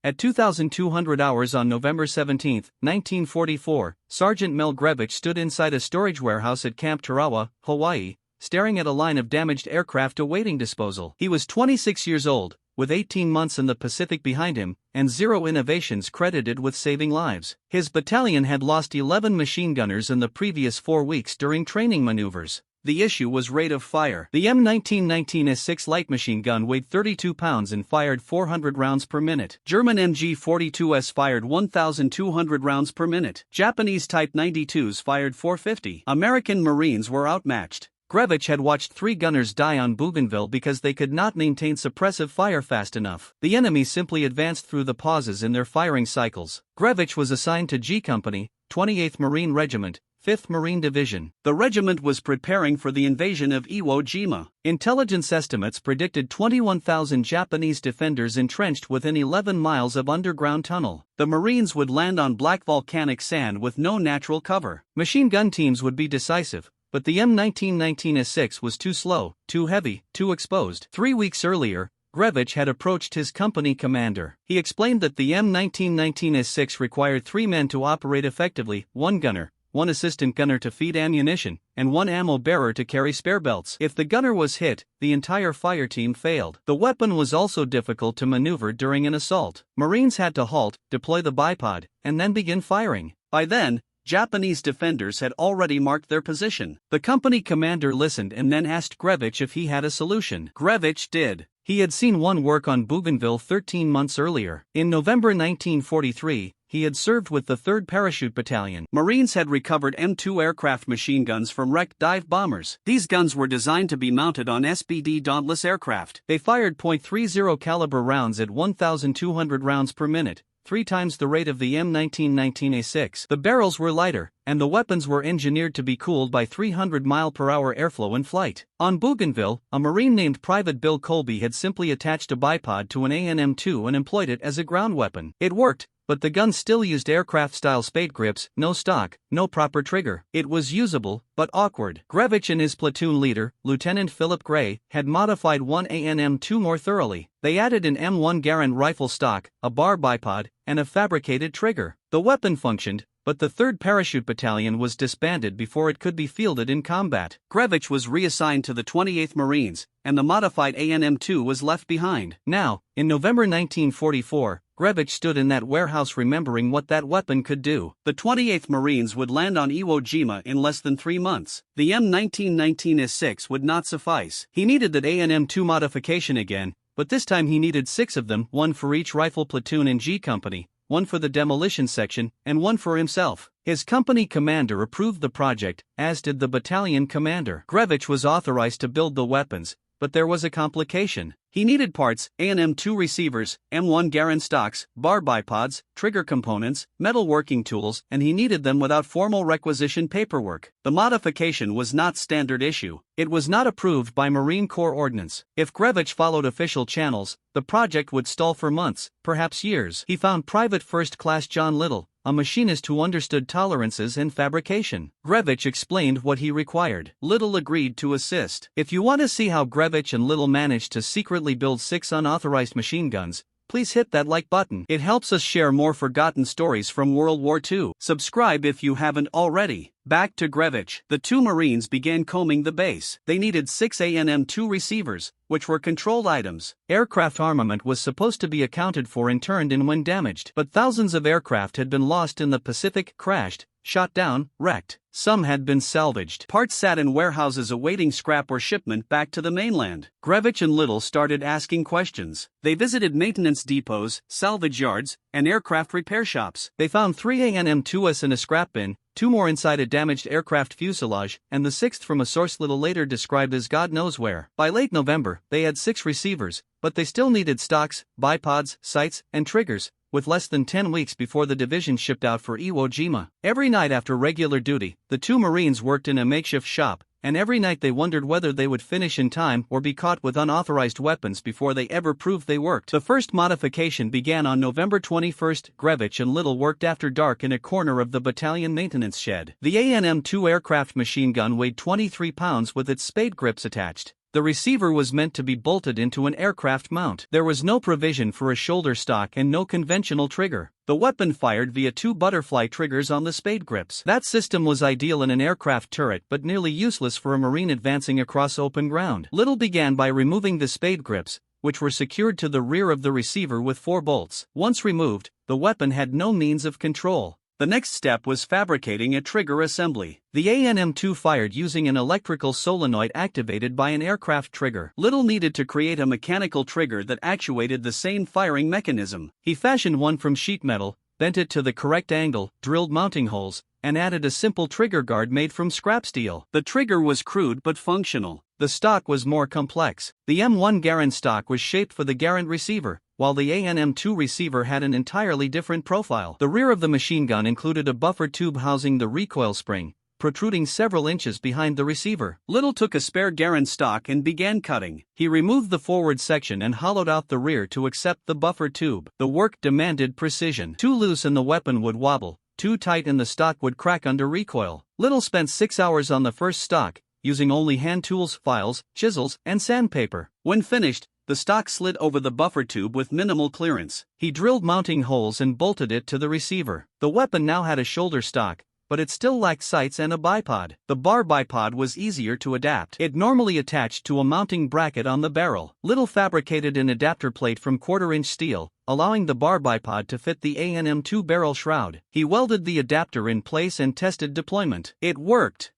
At 2,200 hours on November 17, 1944, Sergeant Mel Grevich stood inside a storage warehouse at Camp Tarawa, Hawaii, staring at a line of damaged aircraft awaiting disposal. He was 26 years old, with 18 months in the Pacific behind him, and 0 innovations credited with saving lives. His battalion had lost 11 machine gunners in the previous 4 weeks during training maneuvers. The issue was rate of fire. The M1919S6 light machine gun weighed 32 pounds and fired 400 rounds per minute. German MG-42S fired 1,200 rounds per minute. Japanese Type 92s fired 450. American Marines were outmatched. Grevich had watched 3 gunners die on Bougainville because they could not maintain suppressive fire fast enough. The enemy simply advanced through the pauses in their firing cycles. Grevich was assigned to G Company, 28th Marine Regiment, 5th Marine Division. The regiment was preparing for the invasion of Iwo Jima. Intelligence estimates predicted 21,000 Japanese defenders entrenched within 11 miles of underground tunnel. The Marines would land on black volcanic sand with no natural cover. Machine gun teams would be decisive, but the M1919S6 was too slow, too heavy, too exposed. 3 weeks earlier, Grevich had approached his company commander. He explained that the M1919S6 required 3 men to operate effectively: 1 gunner, 1 assistant gunner to feed ammunition, and 1 ammo bearer to carry spare belts. If the gunner was hit, the entire fire team failed. The weapon was also difficult to maneuver during an assault. Marines had to halt, deploy the bipod, and then begin firing. By then, Japanese defenders had already marked their position. The company commander listened and then asked Grevich if he had a solution. Grevich did. He had seen one work on Bougainville 13 months earlier. In November 1943, he had served with the 3rd Parachute Battalion. Marines had recovered M2 aircraft machine guns from wrecked dive bombers. These guns were designed to be mounted on SBD Dauntless aircraft. They fired .30 caliber rounds at 1,200 rounds per minute, 3 times the rate of the M1919A6. The barrels were lighter, and the weapons were engineered to be cooled by 300 mph airflow in flight. On Bougainville, a Marine named Private Bill Colby had simply attached a bipod to an AN-M2 and employed it as a ground weapon. It worked, but the gun still used aircraft-style spade grips, no stock, no proper trigger. It was usable, but awkward. Grevich and his platoon leader, Lieutenant Philip Gray, had modified one AN-M2 more thoroughly. They added an M1 Garand rifle stock, a bar bipod, and a fabricated trigger. The weapon functioned, but the 3rd Parachute Battalion was disbanded before it could be fielded in combat. Grevich was reassigned to the 28th Marines, and the modified AN-M2 was left behind. Now, in November 1944, Grevich stood in that warehouse remembering what that weapon could do. The 28th Marines would land on Iwo Jima in less than 3 months. The M1919S6 would not suffice. He needed that AN-M2 modification again, but this time he needed 6 of them, 1 for each rifle platoon in G Company, 1 for the demolition section, and 1 for himself. His company commander approved the project, as did the battalion commander. Grevich was authorized to build the weapons, but there was a complication. He needed parts, AN-M2 receivers, M1 Garand stocks, bar bipods, trigger components, metal working tools, and he needed them without formal requisition paperwork. The modification was not standard issue. It was not approved by Marine Corps Ordnance. If Grevich followed official channels, the project would stall for months, perhaps years. He found Private First Class John Little, a machinist who understood tolerances and fabrication. Grevich explained what he required. Little agreed to assist. If you want to see how Grevich and Little managed to secretly build 6 unauthorized machine guns, please hit that like button. It helps us share more forgotten stories from World War II. Subscribe if you haven't already. Back to Grevich. The 2 Marines began combing the base. They needed 6 AN-M2 receivers, which were controlled items. Aircraft armament was supposed to be accounted for and turned in when damaged. But thousands of aircraft had been lost in the Pacific, crashed, shot down, wrecked. Some had been salvaged. Parts sat in warehouses awaiting scrap or shipment back to the mainland. Grevich and Little started asking questions. They visited maintenance depots, salvage yards, and aircraft repair shops. They found 3 AN-M2s in a scrap bin, 2 more inside a damaged aircraft fuselage, and the 6th from a source Little later described as God knows where. By late November, they had 6 receivers, but they still needed stocks, bipods, sights, and triggers, with less than 10 weeks before the division shipped out for Iwo Jima. Every night after regular duty, the 2 Marines worked in a makeshift shop, and every night they wondered whether they would finish in time or be caught with unauthorized weapons before they ever proved they worked. The first modification began on November 21. Grevich and Little worked after dark in a corner of the battalion maintenance shed. The AN-M2 aircraft machine gun weighed 23 pounds with its spade grips attached. The receiver was meant to be bolted into an aircraft mount. There was no provision for a shoulder stock and no conventional trigger. The weapon fired via 2 butterfly triggers on the spade grips. That system was ideal in an aircraft turret but nearly useless for a Marine advancing across open ground. Little began by removing the spade grips, which were secured to the rear of the receiver with 4 bolts. Once removed, the weapon had no means of control. The next step was fabricating a trigger assembly. The M2 fired using an electrical solenoid activated by an aircraft trigger. Little needed to create a mechanical trigger that actuated the same firing mechanism. He fashioned one from sheet metal, bent it to the correct angle, drilled mounting holes, and added a simple trigger guard made from scrap steel. The trigger was crude but functional. The stock was more complex. The M1 Garand stock was shaped for the Garand receiver, while the M2 receiver had an entirely different profile. The rear of the machine gun included a buffer tube housing the recoil spring, protruding several inches behind the receiver. Little took a spare Garand stock and began cutting. He removed the forward section and hollowed out the rear to accept the buffer tube. The work demanded precision. Too loose and the weapon would wobble, too tight and the stock would crack under recoil. Little spent 6 hours on the first stock, using only hand tools, files, chisels, and sandpaper. When finished, the stock slid over the buffer tube with minimal clearance. He drilled mounting holes and bolted it to the receiver. The weapon now had a shoulder stock, but it still lacked sights and a bipod. The bar bipod was easier to adapt. It normally attached to a mounting bracket on the barrel. Little fabricated an adapter plate from 1/4-inch steel, allowing the bar bipod to fit the M2 barrel shroud. He welded the adapter in place and tested deployment. It worked.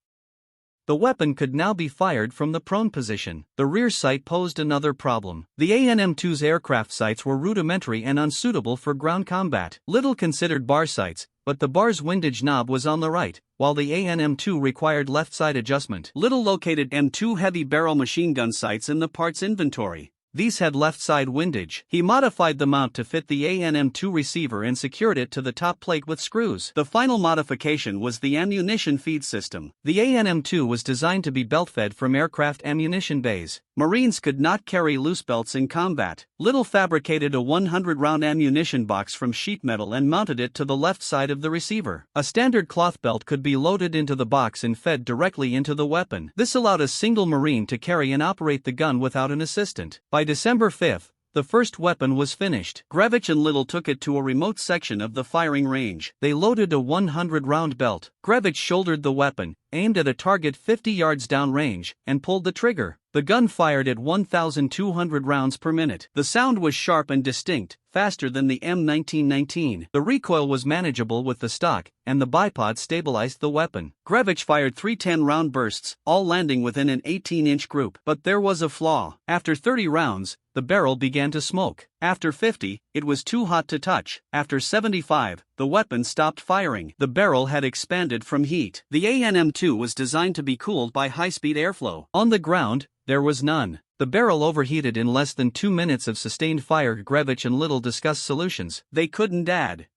The weapon could now be fired from the prone position. The rear sight posed another problem. The M2's aircraft sights were rudimentary and unsuitable for ground combat. Little considered bar sights, but the bar's windage knob was on the right, while the M2 required left side adjustment. Little located M2 heavy barrel machine gun sights in the parts inventory. These had left side windage. He modified the mount to fit the M2 receiver and secured it to the top plate with screws. The final modification was the ammunition feed system. The M2 was designed to be belt-fed from aircraft ammunition bays. Marines could not carry loose belts in combat. Little fabricated a 100-round ammunition box from sheet metal and mounted it to the left side of the receiver. A standard cloth belt could be loaded into the box and fed directly into the weapon. This allowed a single Marine to carry and operate the gun without an assistant. By December 5, the first weapon was finished. Garand and Little took it to a remote section of the firing range. They loaded a 100-round belt. Garand shouldered the weapon, aimed at a target 50 yards downrange, and pulled the trigger. The gun fired at 1,200 rounds per minute. The sound was sharp and distinct, faster than the M1919. The recoil was manageable with the stock, and the bipod stabilized the weapon. Garand fired 3 10-round bursts, all landing within an 18-inch group. But there was a flaw. After 30 rounds, the barrel began to smoke. After 50, it was too hot to touch. After 75, the weapon stopped firing. The barrel had expanded from heat. The M2 was designed to be cooled by high-speed airflow. On the ground, there was none. The barrel overheated in less than 2 minutes of sustained fire. Garand and Little discussed solutions. They couldn't add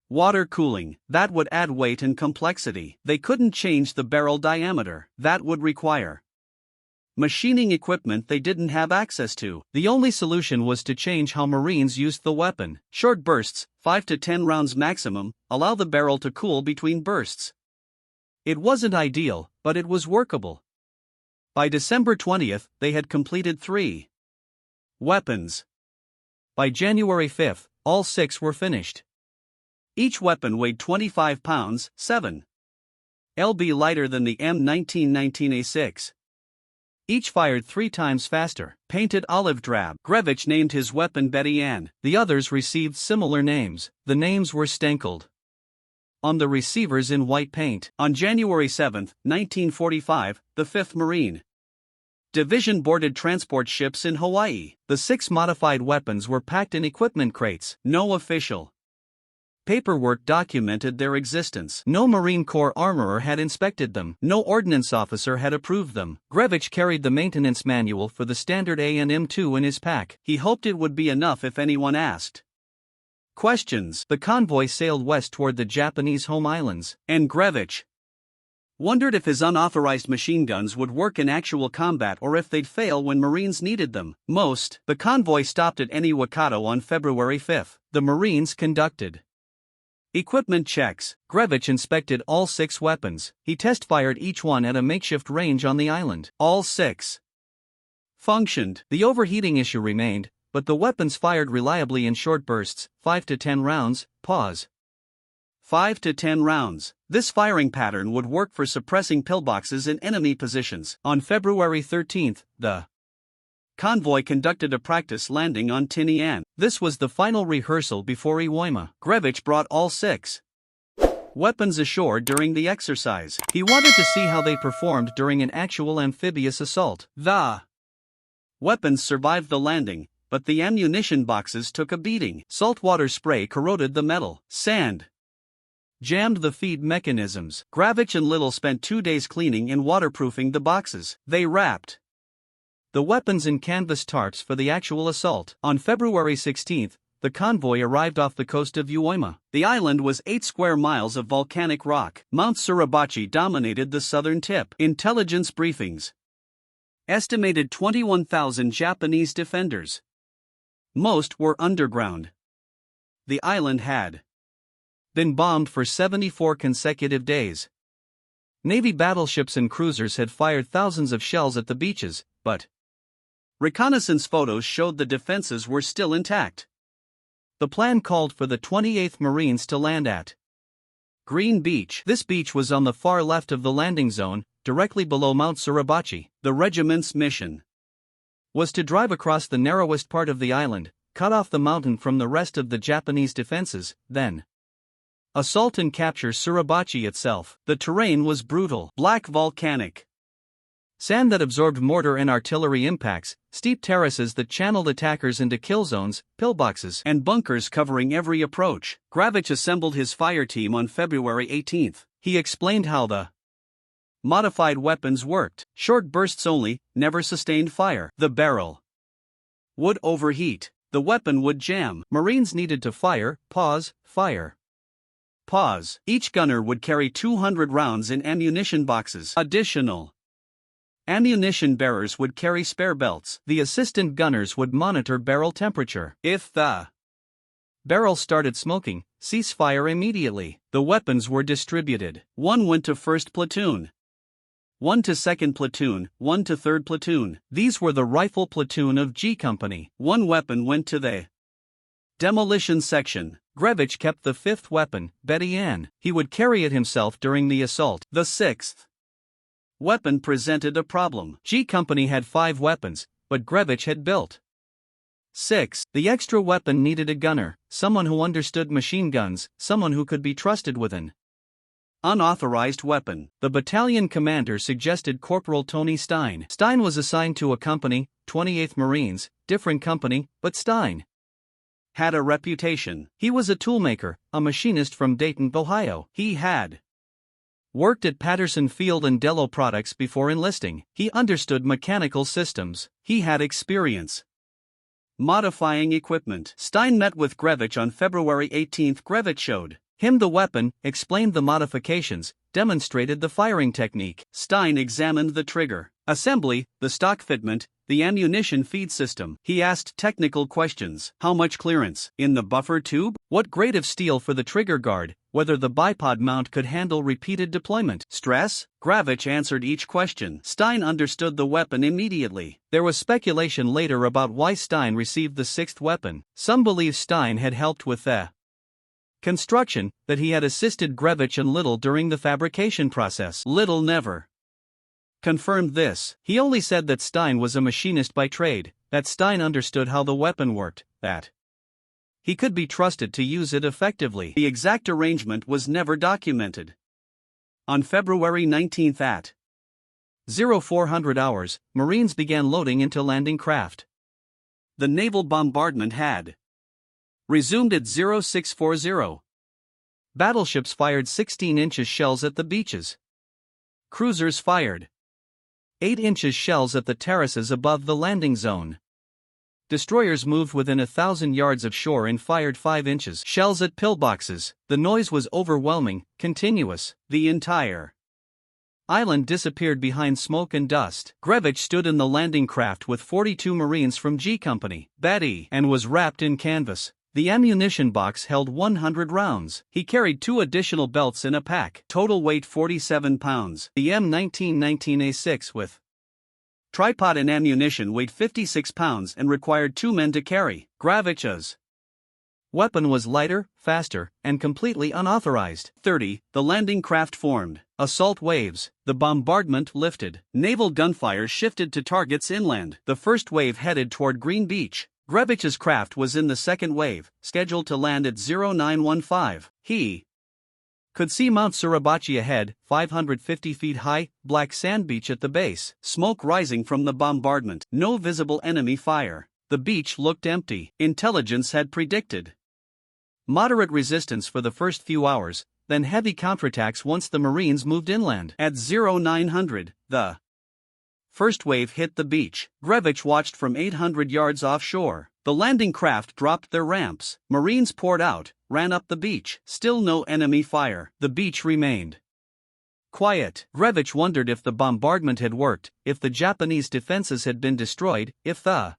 water cooling. That would add weight and complexity. They couldn't change the barrel diameter. That would require machining equipment they didn't have access to. The only solution was to change how Marines used the weapon. Short bursts, 5 to 10 rounds maximum, allow the barrel to cool between bursts. It wasn't ideal, but it was workable. By December 20, they had completed 3 weapons. By January 5, all 6 were finished. Each weapon weighed 25 pounds, 7 lb lighter than the M1919A6. Each fired 3 times faster. Painted olive drab. Garand named his weapon Betty Ann. The others received similar names. The names were stenkled on the receivers in white paint. On January 7, 1945, the 5th Marine Division boarded transport ships in Hawaii. The 6 modified weapons were packed in equipment crates. No official paperwork documented their existence. No Marine Corps armorer had inspected them. No ordnance officer had approved them. Garand carried the maintenance manual for the standard M2 in his pack. He hoped it would be enough if anyone asked questions. The convoy sailed west toward the Japanese home islands, and Garand wondered if his unauthorized machine guns would work in actual combat or if they'd fail when Marines needed them most. The convoy stopped at Eniwakato on February 5. The Marines conducted equipment checks. Garand inspected all 6 weapons. He test-fired each one at a makeshift range on the island. All 6 functioned. The overheating issue remained, but the weapons fired reliably in short bursts, 5 to 10 rounds, pause. 5 to 10 rounds. This firing pattern would work for suppressing pillboxes in enemy positions. On February 13, the convoy conducted a practice landing on Tinian. This was the final rehearsal before Iwo. Grevich brought all 6 weapons ashore during the exercise. He wanted to see how they performed during an actual amphibious assault. The weapons survived the landing, but the ammunition boxes took a beating. Saltwater spray corroded the metal. Sand jammed the feed mechanisms. Grevich and Little spent 2 days cleaning and waterproofing the boxes. They wrapped the weapons in canvas tarps for the actual assault. On February 16, the convoy arrived off the coast of Iwo. The island was 8 square miles of volcanic rock. Mount Suribachi dominated the southern tip. Intelligence briefings estimated 21,000 Japanese defenders. Most were underground. The island had been bombed for 74 consecutive days. Navy battleships and cruisers had fired thousands of shells at the beaches, but reconnaissance photos showed the defenses were still intact. The plan called for the 28th Marines to land at Green Beach. This beach was on the far left of the landing zone, directly below Mount Suribachi. The regiment's mission was to drive across the narrowest part of the island, cut off the mountain from the rest of the Japanese defenses, then assault and capture Suribachi itself. The terrain was brutal, black volcanic sand that absorbed mortar and artillery impacts, steep terraces that channeled attackers into kill zones, pillboxes, and bunkers covering every approach. Grevich assembled his fire team on February 18. He explained how the modified weapons worked. Short bursts only, never sustained fire. The barrel would overheat. The weapon would jam. Marines needed to fire, pause, fire. Pause. Each gunner would carry 200 rounds in ammunition boxes. Additional ammunition bearers would carry spare belts. The assistant gunners would monitor barrel temperature. If the barrel started smoking, cease fire immediately. The weapons were distributed. 1 went to 1st platoon, 1 to 2nd platoon, 1 to 3rd platoon. These were the rifle platoon of G Company. 1 weapon went to the demolition section. Grevich kept the 5th weapon, Betty Ann. He would carry it himself during the assault. The 6th weapon presented a problem. G Company had 5 weapons, but Grevich had built 6. The extra weapon needed a gunner, someone who understood machine guns, someone who could be trusted with an unauthorized weapon. The battalion commander suggested Corporal Tony Stein. Stein was assigned to a company, 28th Marines, different company, but Stein had a reputation. He was a toolmaker, a machinist from Dayton, Ohio. He had worked at Patterson Field and Dello Products before enlisting. He understood mechanical systems. He had experience modifying equipment. Stein met with Grevich on February 18. Grevich showed him the weapon, explained the modifications, demonstrated the firing technique. Stein examined the trigger assembly, the stock fitment, the ammunition feed system. He asked technical questions. How much clearance in the buffer tube? What grade of steel for the trigger guard? Whether the bipod mount could handle repeated deployment. Stress? Grevich answered each question. Stein understood the weapon immediately. There was speculation later about why Stein received the 6th weapon. Some believe Stein had helped with the construction, that he had assisted Grevich and Little during the fabrication process. Little never confirmed this. He only said that Stein was a machinist by trade, that Stein understood how the weapon worked, that he could be trusted to use it effectively. The exact arrangement was never documented. On February 19 at 0400 hours, Marines began loading into landing craft. The naval bombardment had resumed at 0640. Battleships fired 16-inch shells at the beaches. Cruisers fired 8-inch shells at the terraces above the landing zone. Destroyers moved within 1,000 yards of shore and fired 5-inch shells at pillboxes. The noise was overwhelming, continuous. The entire island disappeared behind smoke and dust. Grevich stood in the landing craft with 42 Marines from G Company, Betty, and was wrapped in canvas. The ammunition box held 100 rounds. He carried 2 additional belts in a pack. Total weight 47 pounds. The M19 19A6 with Tripod and ammunition weighed 56 pounds and required 2 men to carry. Gravich's weapon was lighter, faster, and completely unauthorized. 30. The landing craft formed assault waves. The bombardment lifted. Naval gunfire shifted to targets inland. The first wave headed toward Green Beach. Gravich's craft was in the second wave, scheduled to land at 0915. He could see Mount Suribachi ahead, 550 feet high, black sand beach at the base. Smoke rising from the bombardment. No visible enemy fire. The beach looked empty. Intelligence had predicted moderate resistance for the first few hours, then heavy counterattacks once the Marines moved inland. At 0900, the first wave hit the beach. Grevich watched from 800 yards offshore. The landing craft dropped their ramps. Marines poured out, ran up the beach. Still no enemy fire. The beach remained quiet. Grevich wondered if the bombardment had worked, if the Japanese defenses had been destroyed, if the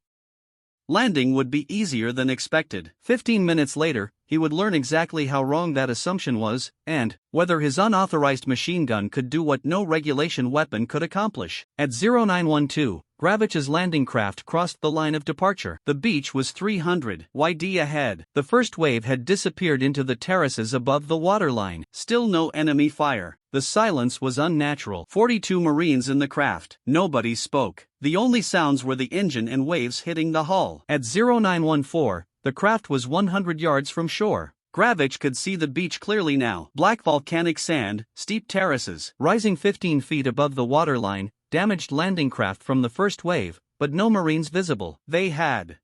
landing would be easier than expected. 15 minutes later, he would learn exactly how wrong that assumption was, and whether his unauthorized machine gun could do what no regulation weapon could accomplish. At 0912, Gravich's landing craft crossed the line of departure. The beach was 300 YD ahead. The first wave had disappeared into the terraces above the waterline. Still no enemy fire. The silence was unnatural. 42 Marines in the craft. Nobody spoke. The only sounds were the engine and waves hitting the hull. At 0914, the craft was 100 yards from shore. Gravich could see the beach clearly now. Black volcanic sand, steep terraces, rising 15 feet above the waterline, damaged landing craft from the first wave, but no Marines visible. They had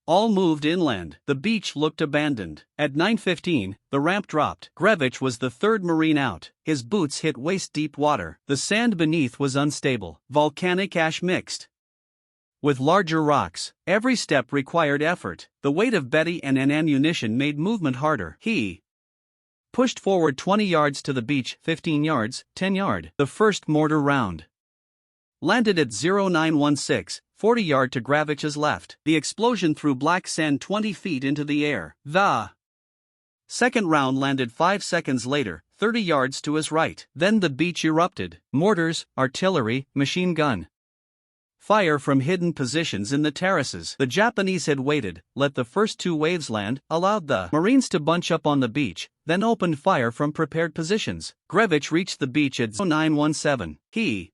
all moved inland. The beach looked abandoned. At 9:15, the ramp dropped. Grevich was the third Marine out. His boots hit waist-deep water. The sand beneath was unstable. Volcanic ash mixed with larger rocks. Every step required effort. The weight of Betty and an ammunition made movement harder. He pushed forward 20 yards to the beach, 15 yards, 10 yard. The first mortar round landed at 0916, 40 yard to Gravich's left. The explosion threw black sand 20 feet into the air. The second round landed 5 seconds later, 30 yards to his right. Then the beach erupted. Mortars, artillery, machine gun fire from hidden positions in the terraces. The Japanese had waited, let the first two waves land, allowed the Marines to bunch up on the beach, then opened fire from prepared positions. Grevich reached the beach at 0917. He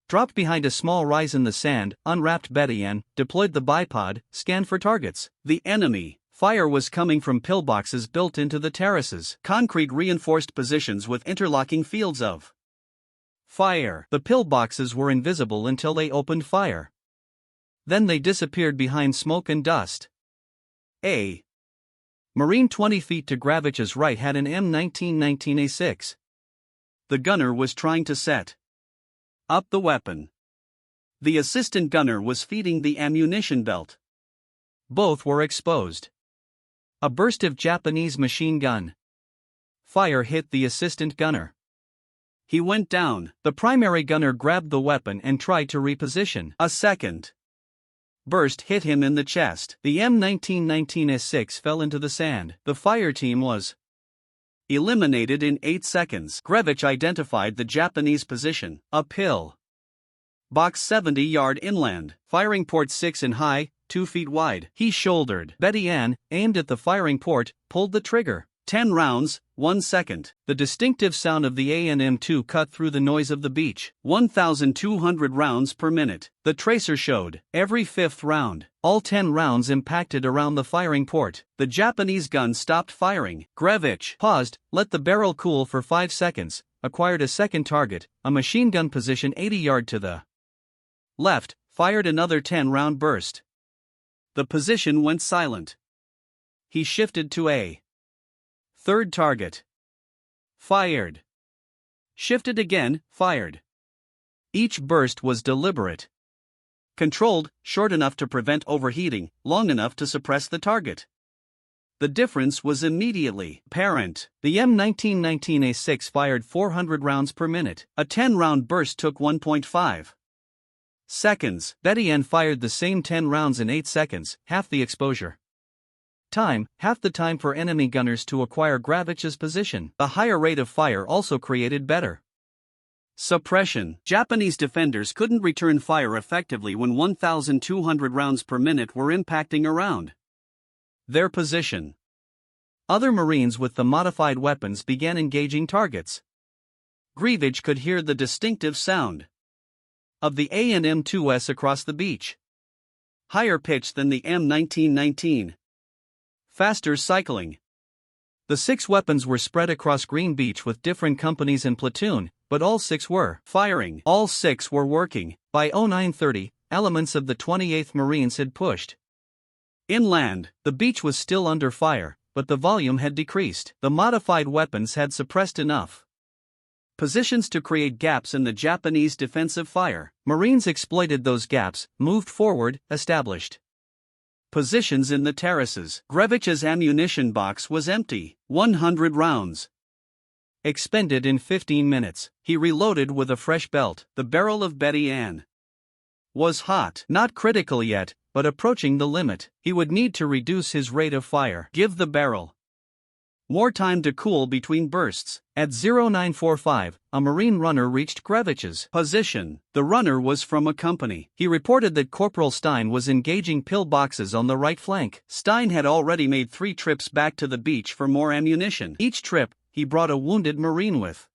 dropped behind a small rise in the sand, unwrapped Betty and deployed the bipod, scanned for targets. The enemy fire was coming from pillboxes built into the terraces. Concrete reinforced positions with interlocking fields of fire. The pillboxes were invisible until they opened fire. Then they disappeared behind smoke and dust. A Marine 20 feet to Gravich's right had an M1919A6. The gunner was trying to set up the weapon. The assistant gunner was feeding the ammunition belt. Both were exposed. A burst of Japanese machine gun fire hit the assistant gunner. He went down. The primary gunner grabbed the weapon and tried to reposition. A second burst hit him in the chest. The M1919A6 fell into the sand. The fire team was eliminated in 8 seconds. Grevich identified the Japanese position. Uphill. Box 70 yard inland. Firing port 6 in high, 2 feet wide. He shouldered. Betty Ann, aimed at the firing port, pulled the trigger. 10 rounds, 1 second. The distinctive sound of the AN-M2 cut through the noise of the beach. 1,200 rounds per minute. The tracer showed. Every fifth round, all 10 rounds impacted around the firing port. The Japanese gun stopped firing. Grevich paused, let the barrel cool for 5 seconds, acquired a second target, a machine gun position 80 yard to the left, fired another 10-round burst. The position went silent. He shifted to a third target. Fired. Shifted again, fired. Each burst was deliberate. Controlled, short enough to prevent overheating, long enough to suppress the target. The difference was immediately apparent. The M1919A6 fired 400 rounds per minute. A 10-round burst took 1.5 seconds. Betty Ann fired the same 10 rounds in 8 seconds, half the exposure time, half the time for enemy gunners to acquire Gravich's position. The higher rate of fire also created better Suppression. Japanese defenders couldn't return fire effectively when 1,200 rounds per minute were impacting around their position. Other Marines with the modified weapons began engaging targets. Grevich could hear the distinctive sound of the A&M-2S across the beach. Higher pitch than the M1919. Faster cycling. The 6 weapons were spread across Green Beach with different companies and platoon, but all 6 were firing. All 6 were working. By 0930, elements of the 28th Marines had pushed inland. The beach was still under fire, but the volume had decreased. The modified weapons had suppressed enough positions to create gaps in the Japanese defensive fire. Marines exploited those gaps, moved forward, established positions in the terraces. Grevich's ammunition box was empty. 100 rounds expended in 15 minutes. He reloaded with a fresh belt. The barrel of Betty Ann was hot. Not critical yet, but approaching the limit. He would need to reduce his rate of fire. Give the barrel more time to cool between bursts. At 0945, a Marine runner reached Grevich's position. The runner was from a company. He reported that Corporal Stein was engaging pillboxes on the right flank. Stein had already made 3 trips back to the beach for more ammunition. Each trip, he brought a wounded Marine with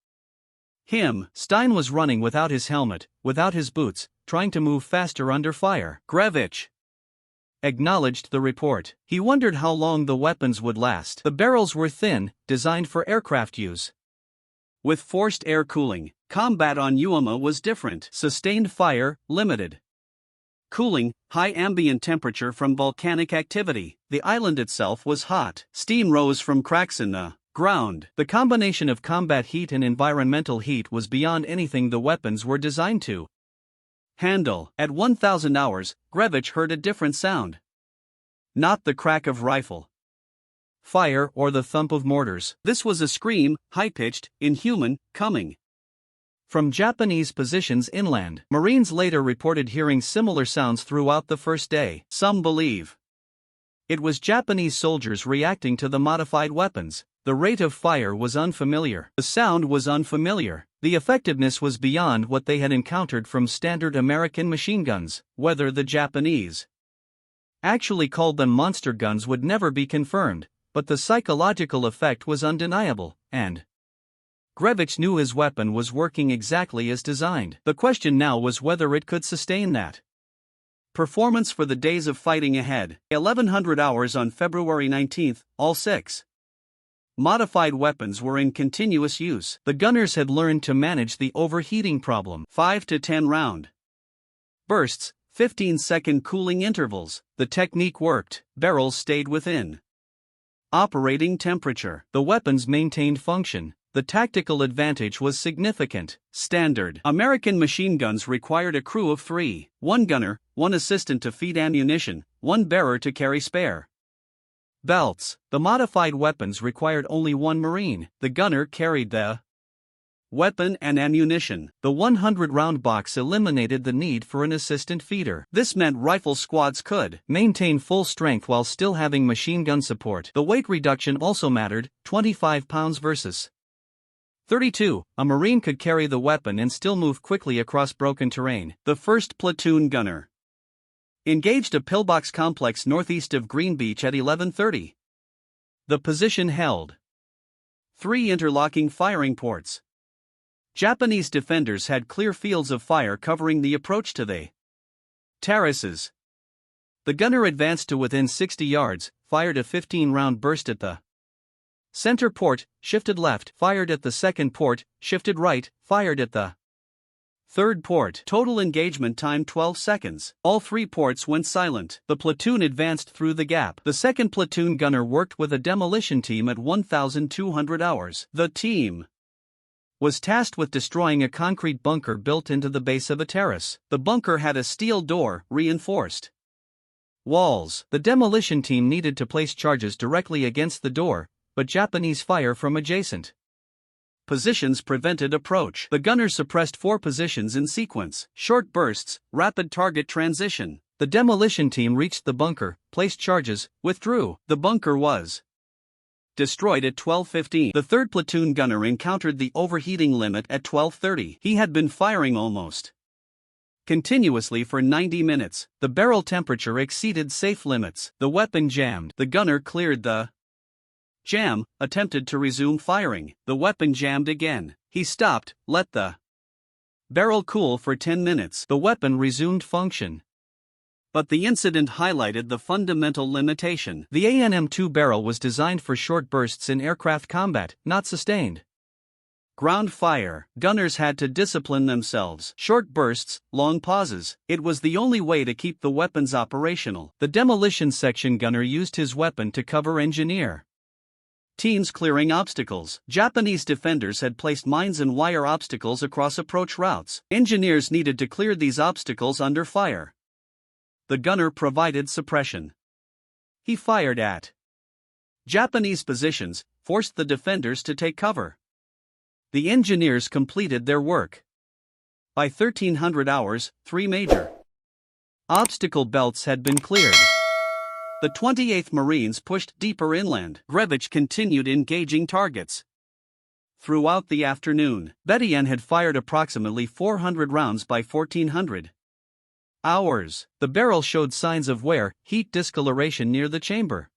him. Stein was running without his helmet, without his boots, trying to move faster under fire. Grevich acknowledged the report. He wondered how long the weapons would last. The barrels were thin, designed for aircraft use. With forced air cooling, combat on Uema was different. Sustained fire, limited cooling, high ambient temperature from volcanic activity. The island itself was hot. Steam rose from cracks in the ground. The combination of combat heat and environmental heat was beyond anything the weapons were designed to handle. At 1,000 hours, Grevich heard a different sound. Not the crack of rifle fire or the thump of mortars. This was a scream, high-pitched, inhuman, coming from Japanese positions inland. Marines later reported hearing similar sounds throughout the first day. Some believe it was Japanese soldiers reacting to the modified weapons. The rate of fire was unfamiliar. The sound was unfamiliar. The effectiveness was beyond what they had encountered from standard American machine guns. Whether the Japanese actually called them monster guns would never be confirmed, but the psychological effect was undeniable, and Grevich knew his weapon was working exactly as designed. The question now was whether it could sustain that performance for the days of fighting ahead. 1100 hours on February 19, all 6 modified weapons were in continuous use. The gunners had learned to manage the overheating problem. 5 to 10 round bursts, 15-second cooling intervals. The technique worked. Barrels stayed within operating temperature. The weapons maintained function. The tactical advantage was significant. Standard American machine guns required a crew of 3, 1 gunner, 1 assistant to feed ammunition, 1 bearer to carry spare belts. The modified weapons required only 1 Marine. The gunner carried the weapon and ammunition. The 100-round box eliminated the need for an assistant feeder. This meant rifle squads could maintain full strength while still having machine gun support. The weight reduction also mattered, 25 pounds versus 32. A Marine could carry the weapon and still move quickly across broken terrain. The 1st platoon gunner engaged a pillbox complex northeast of Green Beach at 11:30. The position held 3 interlocking firing ports. Japanese defenders had clear fields of fire covering the approach to the terraces. The gunner advanced to within 60 yards, fired a 15-round burst at the center port, shifted left, fired at the second port, shifted right, fired at the third port. Total engagement time 12 seconds. All 3 ports went silent. The platoon advanced through the gap. The 2nd platoon gunner worked with a demolition team at 1,200 hours. The team was tasked with destroying a concrete bunker built into the base of a terrace. The bunker had a steel door, reinforced walls. The demolition team needed to place charges directly against the door, but Japanese fire from adjacent positions prevented approach. The gunners suppressed 4 positions in sequence. Short bursts, rapid target transition. The demolition team reached the bunker, placed charges, withdrew. The bunker was destroyed at 12:15. The 3rd platoon gunner encountered the overheating limit at 12:30. He had been firing almost continuously for 90 minutes. The barrel temperature exceeded safe limits. The weapon jammed. The gunner cleared the jam, attempted to resume firing. The weapon jammed again. He stopped, let the barrel cool for 10 minutes. The weapon resumed function. But the incident highlighted the fundamental limitation. The AN-M2 barrel was designed for short bursts in aircraft combat, not sustained ground fire. Gunners had to discipline themselves. Short bursts, long pauses. It was the only way to keep the weapons operational. The demolition section gunner used his weapon to cover engineer teams clearing obstacles. Japanese defenders had placed mines and wire obstacles across approach routes. Engineers needed to clear these obstacles under fire. The gunner provided suppression. He fired at Japanese positions, forced the defenders to take cover. The engineers completed their work. By 1300 hours, 3 major obstacle belts had been cleared. The 28th Marines pushed deeper inland. Grevich continued engaging targets. Throughout the afternoon, Betian had fired approximately 400 rounds by 1400 hours. The barrel showed signs of wear, heat discoloration near the chamber.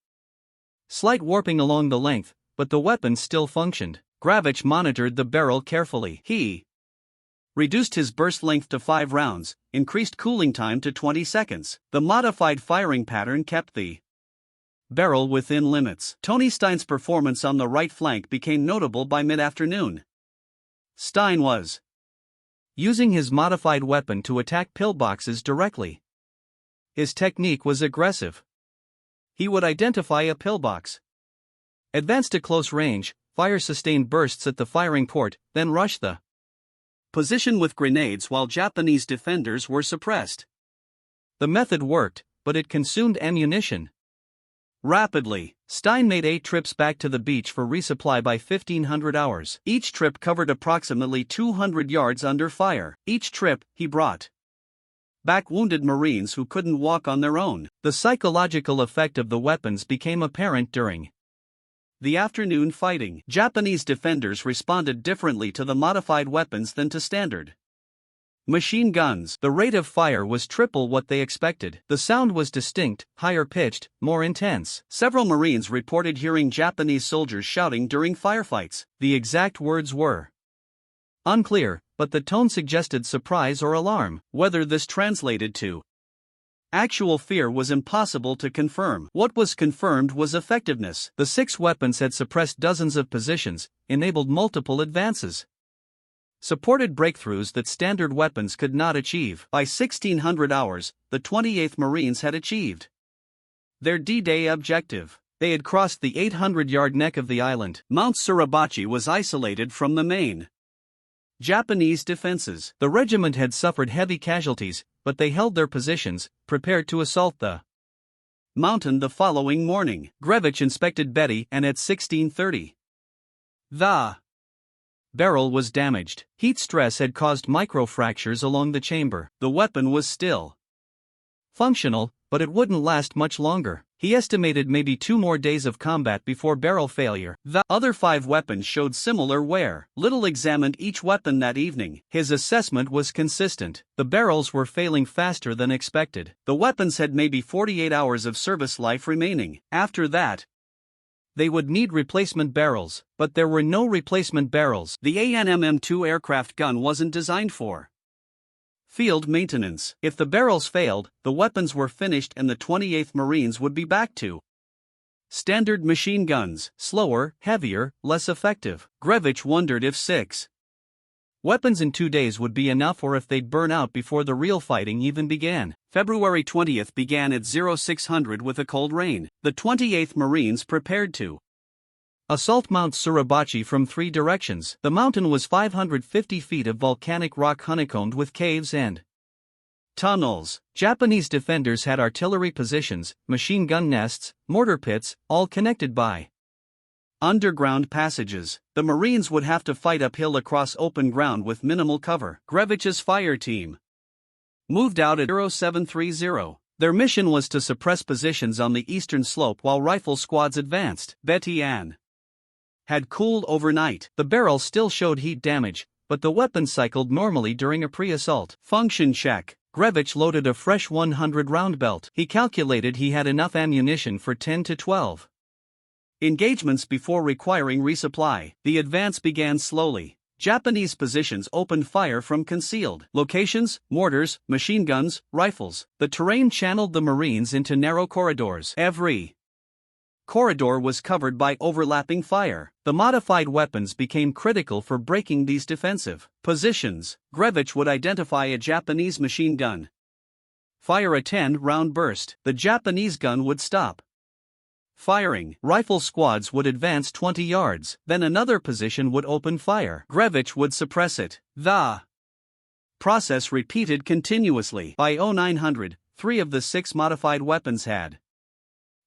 Slight warping along the length, but the weapon still functioned. Grevich monitored the barrel carefully. He reduced his burst length to 5 rounds, increased cooling time to 20 seconds. The modified firing pattern kept the barrel within limits. Tony Stein's performance on the right flank became notable by mid-afternoon. Stein was using his modified weapon to attack pillboxes directly. His technique was aggressive. He would identify a pillbox, advance to close range, fire sustained bursts at the firing port, then rush the position with grenades while Japanese defenders were suppressed. The method worked, but it consumed ammunition rapidly. Stein made 8 trips back to the beach for resupply by 1500 hours. Each trip covered approximately 200 yards under fire. Each trip, he brought back wounded Marines who couldn't walk on their own. The psychological effect of the weapons became apparent during the afternoon fighting. Japanese defenders responded differently to the modified weapons than to standard machine guns. The rate of fire was triple what they expected. The sound was distinct, higher pitched, more intense. Several Marines reported hearing Japanese soldiers shouting during firefights. The exact words were unclear, but the tone suggested surprise or alarm. Whether this translated to actual fear was impossible to confirm. What was confirmed was effectiveness. The 6 weapons had suppressed dozens of positions, enabled multiple advances, supported breakthroughs that standard weapons could not achieve. By 1600 hours, the 28th Marines had achieved their D-Day objective. They had crossed the 800-yard neck of the island. Mount Suribachi was isolated from the main Japanese defenses. The regiment had suffered heavy casualties, but they held their positions, prepared to assault the mountain the following morning. Grevich inspected Betty, and at 16:30, the barrel was damaged. Heat stress had caused microfractures along the chamber. The weapon was still functional, but it wouldn't last much longer. He estimated maybe 2 more days of combat before barrel failure. The other 5 weapons showed similar wear. Little examined each weapon that evening. His assessment was consistent. The barrels were failing faster than expected. The weapons had maybe 48 hours of service life remaining. After that, they would need replacement barrels, but there were no replacement barrels. The AN-M2 aircraft gun wasn't designed for field maintenance. If the barrels failed, the weapons were finished and the 28th Marines would be back to standard machine guns, slower, heavier, less effective. Grevich wondered if 6 weapons in 2 days would be enough or if they'd burn out before the real fighting even began. February 20th began at 0600 with a cold rain. The 28th Marines prepared to assault Mount Suribachi from 3 directions. The mountain was 550 feet of volcanic rock honeycombed with caves and tunnels. Japanese defenders had artillery positions, machine gun nests, mortar pits, all connected by underground passages. The Marines would have to fight uphill across open ground with minimal cover. Grevich's fire team moved out at 0730. Their mission was to suppress positions on the eastern slope while rifle squads advanced. Betian had cooled overnight. The barrel still showed heat damage, but the weapon cycled normally during a pre-assault function check. Grevich loaded a fresh 100-round belt. He calculated he had enough ammunition for 10 to 12 engagements before requiring resupply. The advance began slowly. Japanese positions opened fire from concealed locations, mortars, machine guns, rifles. The terrain channeled the Marines into narrow corridors. Every corridor was covered by overlapping fire. The modified weapons became critical for breaking these defensive positions. Grevich would identify a Japanese machine gun, fire a 10-round burst. The Japanese gun would stop firing. Rifle squads would advance 20 yards, then another position would open fire. Grevich would suppress it. The process repeated continuously. By 0900, 3 of the 6 modified weapons had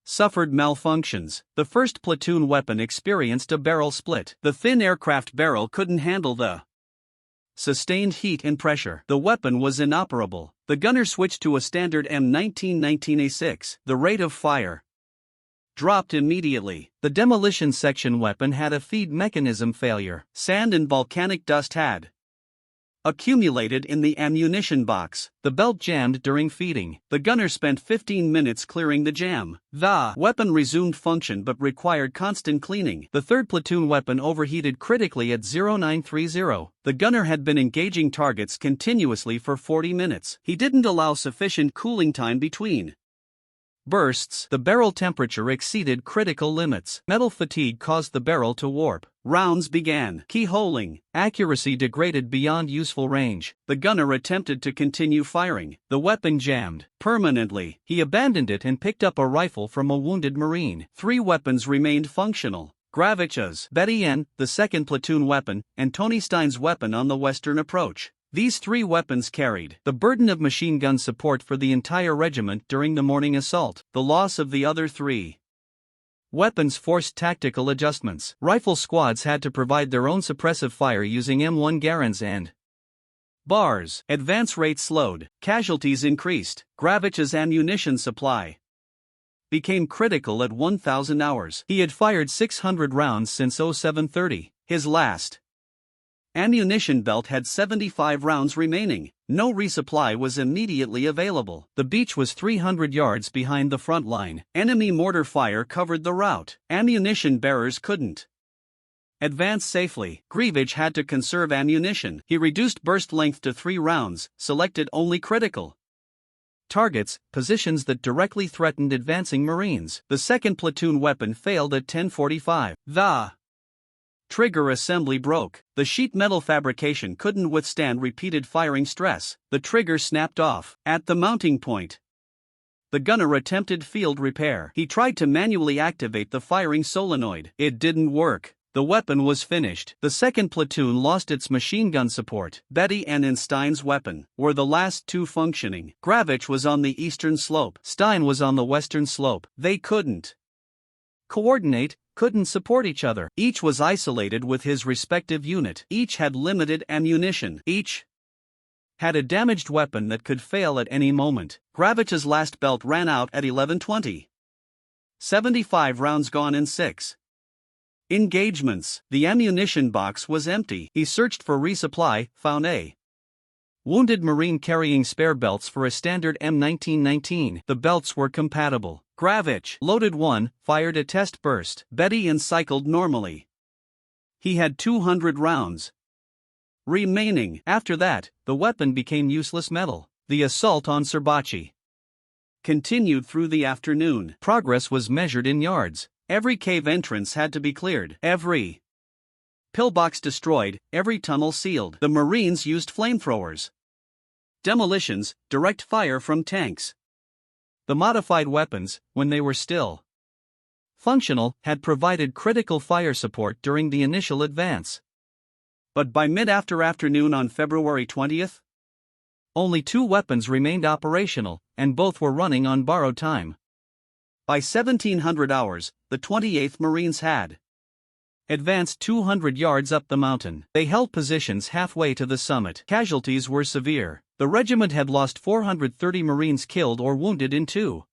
suffered malfunctions. The first platoon weapon experienced a barrel split. The thin aircraft barrel couldn't handle the sustained heat and pressure. The weapon was inoperable. The gunner switched to a standard M1 The rate of fire dropped immediately. The demolition section weapon had a feed mechanism failure. Sand and volcanic dust had accumulated in the ammunition box. The belt jammed during feeding. The gunner spent 15 minutes clearing the jam. The weapon resumed function but required constant cleaning. The third platoon weapon overheated critically at 0930. The gunner had been engaging targets continuously for 40 minutes. He didn't allow sufficient cooling time between bursts. The barrel temperature exceeded critical limits. Metal fatigue caused the barrel to warp. Rounds began keyholing. Accuracy degraded beyond useful range. The gunner attempted to continue firing. The weapon jammed permanently. He abandoned it and picked up a rifle from a wounded Marine. 3 weapons remained functional. Grevich's Betty N, the second platoon weapon, and Tony Stein's weapon on the western approach. These 3 weapons carried the burden of machine gun support for the entire regiment during the morning assault. The loss of the other 3 weapons forced tactical adjustments. Rifle squads had to provide their own suppressive fire using M1 Garands and bars. Advance rate slowed. Casualties increased. Grevich's ammunition supply became critical at 1,000 hours. He had fired 600 rounds since 0730. His last ammunition belt had 75 rounds remaining. No resupply was immediately available. The beach was 300 yards behind the front line. Enemy mortar fire covered the route. Ammunition bearers couldn't advance safely. Grevich had to conserve ammunition. He reduced burst length to 3 rounds, selected only critical targets, positions that directly threatened advancing Marines. The second platoon weapon failed at 10:45. The trigger assembly broke. The sheet metal fabrication couldn't withstand repeated firing stress. The trigger snapped off. At the mounting point, the gunner attempted field repair. He tried to manually activate the firing solenoid. It didn't work. The weapon was finished. The second platoon lost its machine gun support. Betty and Stein's weapon were the last 2 functioning. Grevich was on the eastern slope. Stein was on the western slope. They couldn't coordinate, couldn't support each other. Each was isolated with his respective unit. Each had limited ammunition. Each had a damaged weapon that could fail at any moment. Grevich's last belt ran out at 11:20. 75 rounds gone in 6 engagements. The ammunition box was empty. He searched for resupply, found a wounded Marine carrying spare belts for a standard M1919. The belts were compatible. Grevich loaded 1, fired a test burst. Betty and cycled normally. He had 200 rounds remaining. After that, the weapon became useless metal. The assault on Surbachi continued through the afternoon. Progress was measured in yards. Every cave entrance had to be cleared. Every pillbox destroyed. Every tunnel sealed. The Marines used flamethrowers, demolitions, direct fire from tanks. The modified weapons, when they were still functional, had provided critical fire support during the initial advance. But by mid-afternoon on February 20th, only 2 weapons remained operational, and both were running on borrowed time. By 1700 hours, the 28th Marines had advanced 200 yards up the mountain. They held positions halfway to the summit. Casualties were severe. The regiment had lost 430 Marines killed or wounded in 2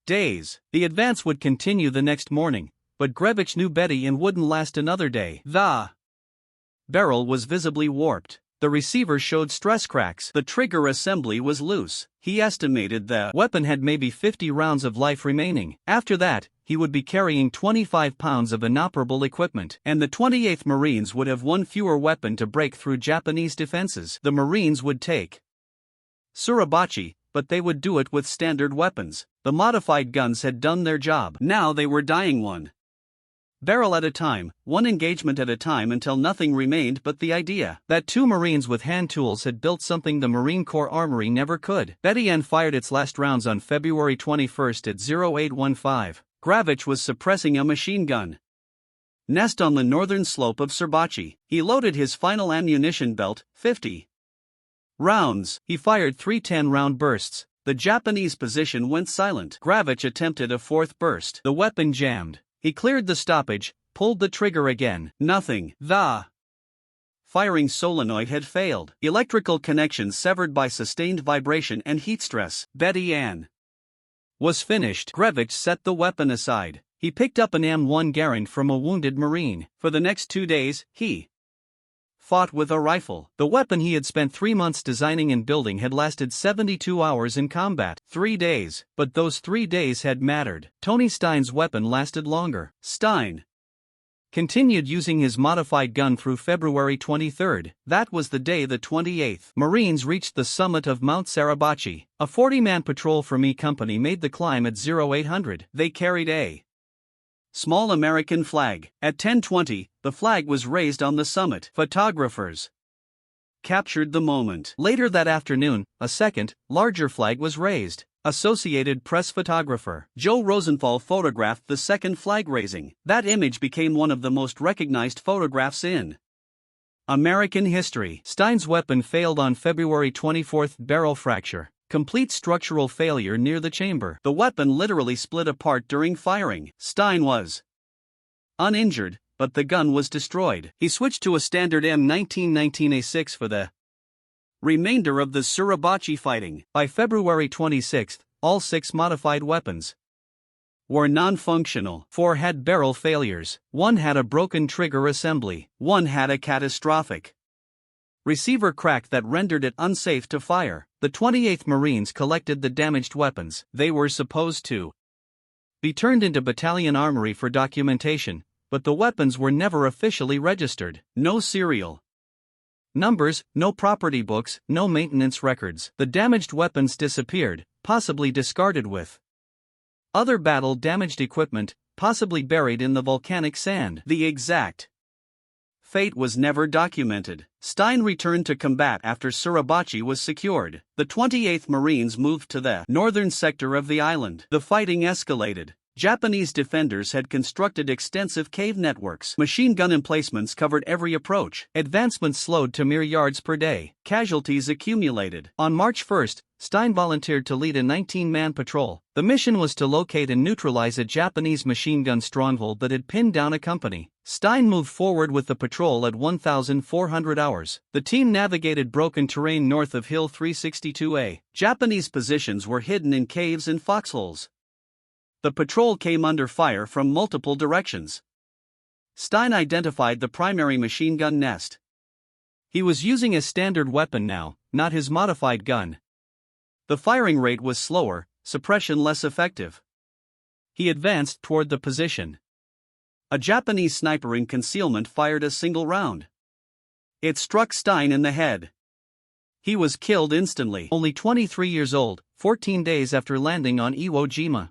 days. The advance would continue the next morning, but Grevich knew Betty and wouldn't last another day. The barrel was visibly warped. The receiver showed stress cracks. The trigger assembly was loose. He estimated the weapon had maybe 50 rounds of life remaining. After that, he would be carrying 25 pounds of inoperable equipment, and the 28th Marines would have one fewer weapon to break through Japanese defenses. The Marines would take Suribachi, but they would do it with standard weapons. The modified guns had done their job. Now they were dying one barrel at a time, one engagement at a time, until nothing remained but the idea that two Marines with hand tools had built something the Marine Corps Armory never could. Betty Ann fired its last rounds on February 21 at 0815. Grevich was suppressing a machine gun nest on the northern slope of Suribachi. He loaded his final ammunition belt, 50 rounds. He fired 3 10-round bursts. The Japanese position went silent. Grevich attempted a fourth burst. The weapon jammed. He cleared the stoppage, pulled the trigger again. Nothing. The firing solenoid had failed. Electrical connections severed by sustained vibration and heat stress. Betty Ann was finished. Grevich set the weapon aside. He picked up an M1 Garand from a wounded Marine. For the next 2 days, he fought with a rifle. The weapon he had spent 3 months designing and building had lasted 72 hours in combat. 3 days. But those 3 days had mattered. Tony Stein's weapon lasted longer. Stein continued using his modified gun through February 23. That was the day the 28th Marines reached the summit of Mount Suribachi. A 40-man patrol from E Company made the climb at 0800. They carried a small American flag. At 10:20, the flag was raised on the summit. Photographers captured the moment. Later that afternoon, a second, larger flag was raised. Associated Press photographer Joe Rosenthal photographed the second flag raising. That image became one of the most recognized photographs in American history. Stein's weapon failed on February 24. Barrel fracture. Complete structural failure near the chamber. The weapon literally split apart during firing. Stein was uninjured, but the gun was destroyed. He switched to a standard M1919A6 for the remainder of the Suribachi fighting. By February 26, all 6 modified weapons were non-functional. 4 had barrel failures. 1 had a broken trigger assembly. 1 had a catastrophic receiver crack that rendered it unsafe to fire. The 28th Marines collected the damaged weapons. They were supposed to be turned into battalion armory for documentation, but the weapons were never officially registered. No serial numbers, no property books, no maintenance records. The damaged weapons disappeared, possibly discarded with other battle-damaged equipment, possibly buried in the volcanic sand. The exact fate was never documented. Stein returned to combat after Suribachi was secured. The 28th Marines moved to the northern sector of the island. The fighting escalated. Japanese defenders had constructed extensive cave networks. Machine gun emplacements covered every approach. Advancement slowed to mere yards per day. Casualties accumulated. On March 1, Stein volunteered to lead a 19-man patrol. The mission was to locate and neutralize a Japanese machine gun stronghold that had pinned down a company. Stein moved forward with the patrol at 1,400 hours. The team navigated broken terrain north of Hill 362A. Japanese positions were hidden in caves and foxholes. The patrol came under fire from multiple directions. Stein identified the primary machine gun nest. He was using a standard weapon now, not his modified gun. The firing rate was slower, suppression less effective. He advanced toward the position. A Japanese sniper in concealment fired a single round. It struck Stein in the head. He was killed instantly. Only 23 years old, 14 days after landing on Iwo Jima.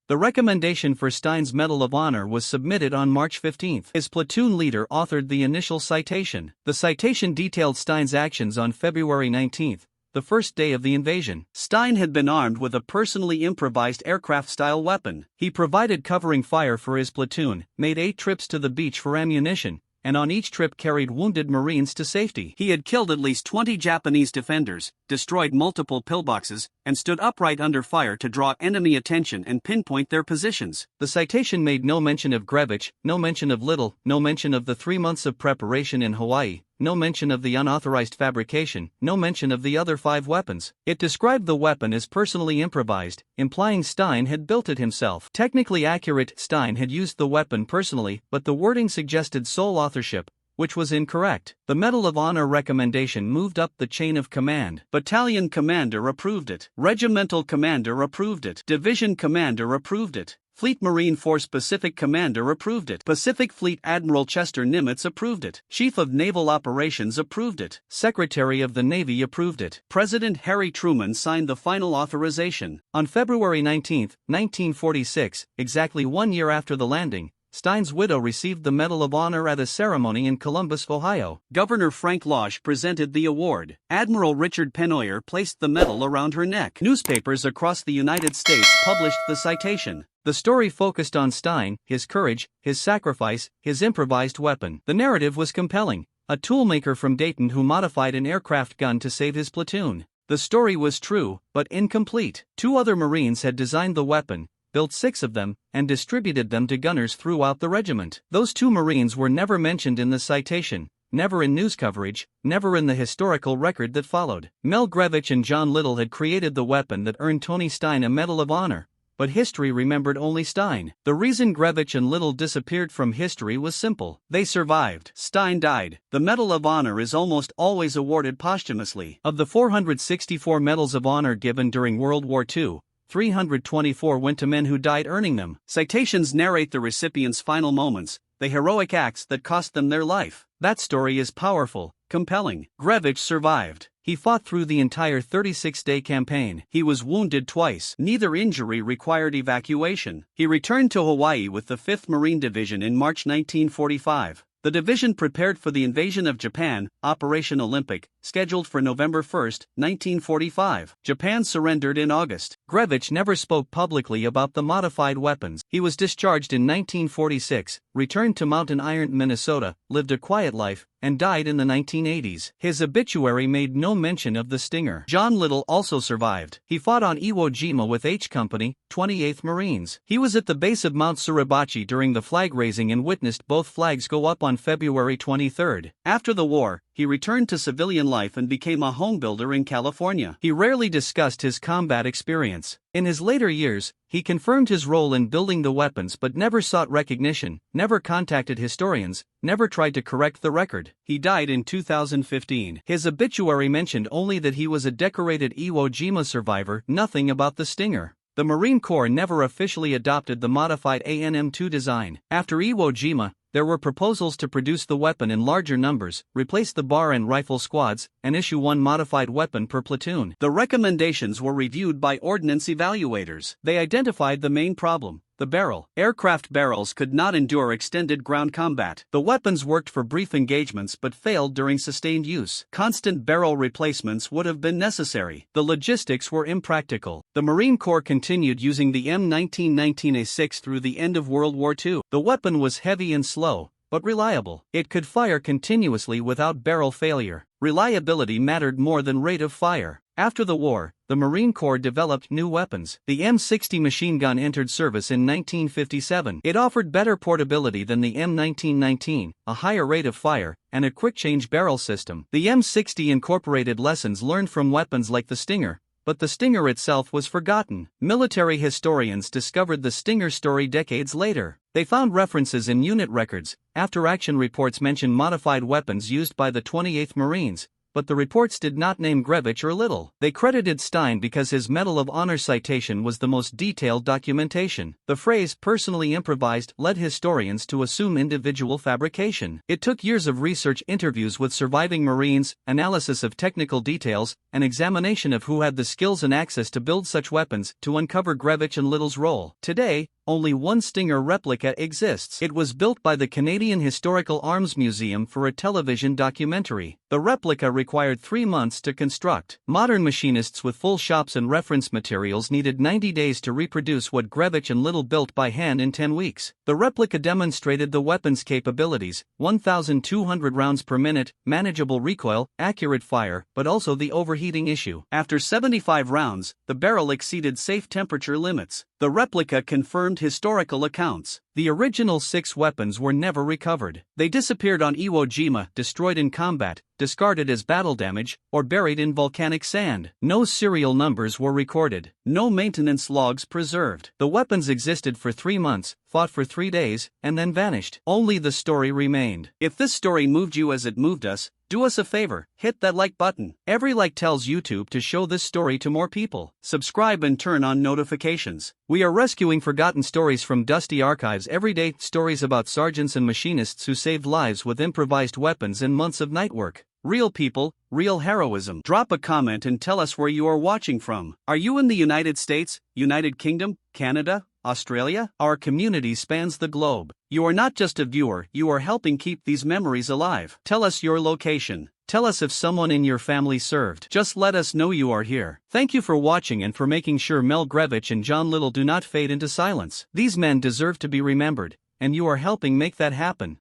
The recommendation for Stein's Medal of Honor was submitted on March 15. His platoon leader authored the initial citation. The citation detailed Stein's actions on February 19, the first day of the invasion. Stein had been armed with a personally improvised aircraft-style weapon. He provided covering fire for his platoon, made 8 trips to the beach for ammunition, and on each trip carried wounded Marines to safety. He had killed at least 20 Japanese defenders, destroyed multiple pillboxes, and stood upright under fire to draw enemy attention and pinpoint their positions. The citation made no mention of Grevich, no mention of Little, no mention of the 3 months of preparation in Hawaii, no mention of the unauthorized fabrication, no mention of the other 5 weapons. It described the weapon as personally improvised, implying Stein had built it himself. Technically accurate, Stein had used the weapon personally, but the wording suggested sole authorship, which was incorrect. The Medal of Honor recommendation moved up the chain of command. Battalion commander approved it. Regimental commander approved it. Division commander approved it. Fleet Marine Force Pacific Commander approved it. Pacific Fleet Admiral Chester Nimitz approved it. Chief of Naval Operations approved it. Secretary of the Navy approved it. President Harry Truman signed the final authorization. On February 19, 1946, exactly 1 year after the landing, Stein's widow received the Medal of Honor at a ceremony in Columbus, Ohio. Governor Frank Losh presented the award. Admiral Richard Pennoyer placed the medal around her neck. Newspapers across the United States published the citation. The story focused on Stein, his courage, his sacrifice, his improvised weapon. The narrative was compelling. A toolmaker from Dayton who modified an aircraft gun to save his platoon. The story was true, but incomplete. 2 other Marines had designed the weapon, built 6 of them, and distributed them to gunners throughout the regiment. Those 2 Marines were never mentioned in the citation, never in news coverage, never in the historical record that followed. Mel Grevich and John Little had created the weapon that earned Tony Stein a Medal of Honor, but history remembered only Stein. The reason Grevich and Little disappeared from history was simple. They survived. Stein died. The Medal of Honor is almost always awarded posthumously. Of the 464 Medals of Honor given during World War II, 324 went to men who died earning them. Citations narrate the recipients' final moments, the heroic acts that cost them their life. That story is powerful, compelling. Grevich survived. He fought through the entire 36-day campaign. He was wounded twice. Neither injury required evacuation. He returned to Hawaii with the 5th Marine Division in March 1945. The division prepared for the invasion of Japan, Operation Olympic, scheduled for November 1, 1945. Japan surrendered in August. Grevich never spoke publicly about the modified weapons. He was discharged in 1946, returned to Mountain Iron, Minnesota, lived a quiet life, and died in the 1980s. His obituary made no mention of the Stinger. John Little also survived. He fought on Iwo Jima with H Company, 28th Marines. He was at the base of Mount Suribachi during the flag raising and witnessed both flags go up on February 23. After the war, he returned to civilian life and became a home builder in California. He rarely discussed his combat experience. In his later years, he confirmed his role in building the weapons but never sought recognition, never contacted historians, never tried to correct the record. He died in 2015. His obituary mentioned only that he was a decorated Iwo Jima survivor, nothing about the Stinger. The Marine Corps never officially adopted the modified ANM-2 design. After Iwo Jima, there were proposals to produce the weapon in larger numbers, replace the bar and rifle squads, and issue 1 modified weapon per platoon. The recommendations were reviewed by ordnance evaluators. They identified the main problem: the barrel. Aircraft barrels could not endure extended ground combat. The weapons worked for brief engagements but failed during sustained use. Constant barrel replacements would have been necessary. The logistics were impractical. The Marine Corps continued using the M1919A6 through the end of World War II. The weapon was heavy and slow, but reliable. It could fire continuously without barrel failure. Reliability mattered more than rate of fire. After the war, the Marine Corps developed new weapons. The M60 machine gun entered service in 1957. It offered better portability than the M1919, a higher rate of fire, and a quick-change barrel system. The M60 incorporated lessons learned from weapons like the Stinger, but the Stinger itself was forgotten. Military historians discovered the Stinger story decades later. They found references in unit records. After-action reports mentioned modified weapons used by the 28th Marines, but the reports did not name Grevich or Little. They credited Stein because his Medal of Honor citation was the most detailed documentation. The phrase "personally improvised" led historians to assume individual fabrication. It took years of research, interviews with surviving Marines, analysis of technical details, and examination of who had the skills and access to build such weapons to uncover Grevich and Little's role. Today, only 1 Stinger replica exists. It was built by the Canadian Historical Arms Museum for a television documentary. The replica required 3 months to construct. Modern machinists with full shops and reference materials needed 90 days to reproduce what Grevich and Little built by hand in 10 weeks. The replica demonstrated the weapon's capabilities: 1,200 rounds per minute, manageable recoil, accurate fire, but also the overheating issue. After 75 rounds, the barrel exceeded safe temperature limits. The replica confirmed historical accounts. The original 6 weapons were never recovered. They disappeared on Iwo Jima, destroyed in combat, discarded as battle damage, or buried in volcanic sand. No serial numbers were recorded. No maintenance logs preserved. The weapons existed for 3 months, fought for 3 days, and then vanished. Only the story remained. If this story moved you as it moved us, do us a favor, hit that like button. Every like tells YouTube to show this story to more people. Subscribe and turn on notifications. We are rescuing forgotten stories from dusty archives every day, stories about sergeants and machinists who saved lives with improvised weapons and months of night work. Real people, real heroism. Drop a comment and tell us where you are watching from. Are you in the United States, United Kingdom, Canada, Australia? Our community spans the globe. You are not just a viewer, you are helping keep these memories alive. Tell us your location. Tell us if someone in your family served. Just let us know you are here. Thank you for watching and for making sure Mel Grevich and John Little do not fade into silence. These men deserve to be remembered, and you are helping make that happen.